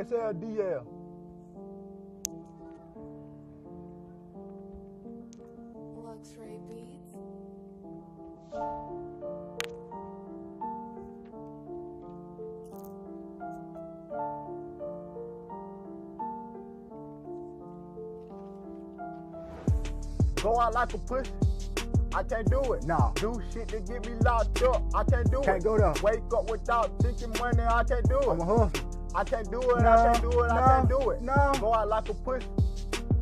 SLDL. Luxury beats. Go out like a pussy. I can't do it. Nah. Do shit to get me locked up. I can't do it. Can't go there. Wake up without thinking money. I can't do it. I'm a hustler. I can't do it. No, I can't do it. I can't do it. no. Go out like a pussy.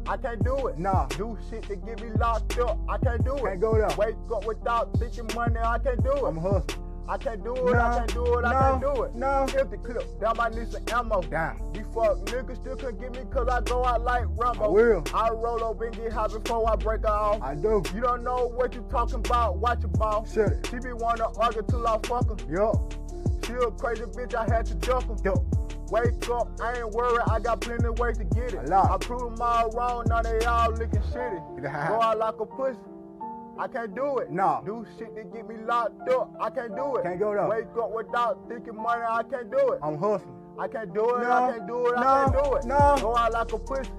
I can't do it. Nah. Do shit to get me locked up. I can't do it. Can't go there. Wake up without thinking money. I can't do it. I'm a hustler. I can't do it. No, I can't do it. I can't do it. no. Hit the clip. Down my knees and ammo. Down. These fuck niggas still couldn't get me cause I go out like Rambo. I will. I roll up and get high before I break her off. I do. You don't know what you talking about. Watch your mouth. Shut it. She be wanna argue till I fuck her. Yup. She a crazy bitch. I had to duck her. Yup. Wake up, I ain't worried, I got plenty of ways to get it. A lot. I proved them all wrong, now they all looking shitty. Go out like a pussy, I can't do it. Nah. Do shit to get me locked up, I can't do it. Can't go there. Wake up without thinking money, I can't do it. I'm hustling. I can't do it, No. I can't do it, No. I can't do it. No. Go out like a pussy,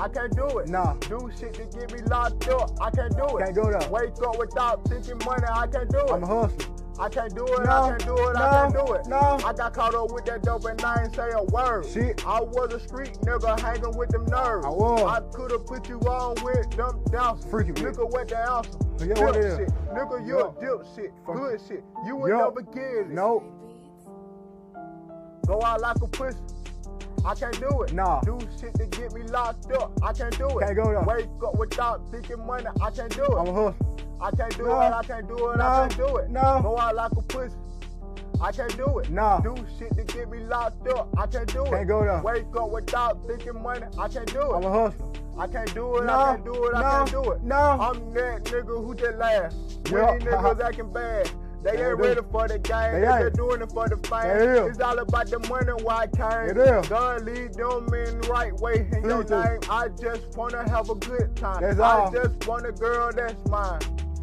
I can't do it. Nah. Do shit to get me locked up, I can't do it. Can't go there. Wake up without thinking money, I can't do it. I'm a hustler. I can't do it, No, I can't do it, no, I can't do it. no. I got caught up with that dope and I ain't say a word. Shit. I was a street nigga hanging with them nerds. I was. I could've put you on with them doubts. Freaky bitch. Nigga with the ounce. Yeah, Dip what it is? shit. Nigga, you Yup. a dip shit. Fuck. Good shit. You would Yup. never get it. Nope. Go out like a pussy. I can't do it. Nah. Do shit to get me locked up. I can't do it. Can't go there. Wake up without thinking money. I can't do it. I'm a hustler. I can't do No. it, I can't do it, No. I can't do it. No. Go out like a pussy. I can't do it. No. Do shit to get me locked up. I can't do it. Can't go there. Wake up without thinking money. I can't do it. I'm a hustler. I can't do it. No. I can't do it. I No. can't do it. No. I'm that nigga who just laugh. Yup. When these niggas acting bad. They They ain't do. ready for the game. They They ain't. just doing it for the fame. They is. It's all about the money why I came. It is. God lead them in the right way in your Please do. name. I just wanna have a good time. That's I all. just want a girl that's mine.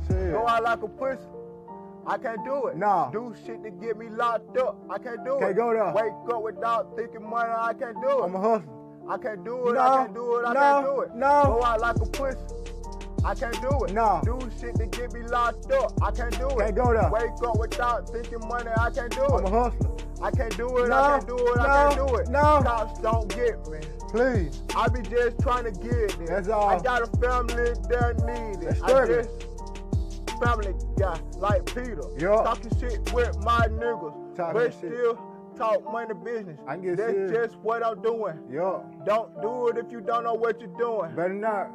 Shit. Go out like a pussy. I can't do it. Nah. Do shit to get me locked up. I can't do it. Can't go there. Wake up without thinking money. I can't do it. I'm a hustler. I can't do it. No. I can't do it. I No. can't do it. No. Go out like a pussy. I can't do it. No. Do shit to get me locked up. I can't do it. Can't go there. Wake up without thinking money. I can't do I'm a it. hustler. I can't do it. No. I can't do it. I No. can't do it. No. Cops don't get me. Please. I be just trying to get it. That's all. I got a family that need That's it. I struggling. just family guy like Peter. Yup. Talking shit with my niggas. Talking but that shit. still talk money business. I can get That's serious. just what I'm doing. Yup. Don't do it if you don't know what you're doing. Better not.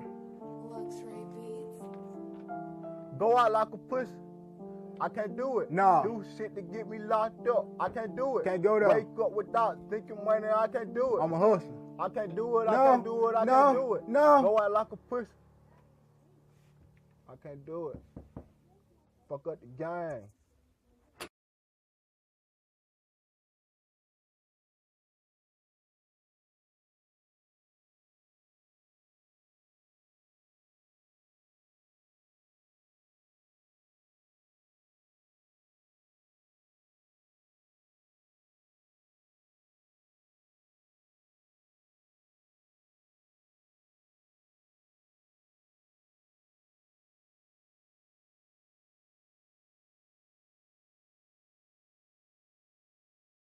Luxury beats. Go out like a pussy. I can't do it. Nah. Do shit to get me locked up. I can't do it. Can't go there. Wake up without thinking money. I can't do it. I'm a hustler. I can't do it. I No. can't do it. I No. can't do it. No. Go out like a pussy. I can't do it. Fuck up the gang.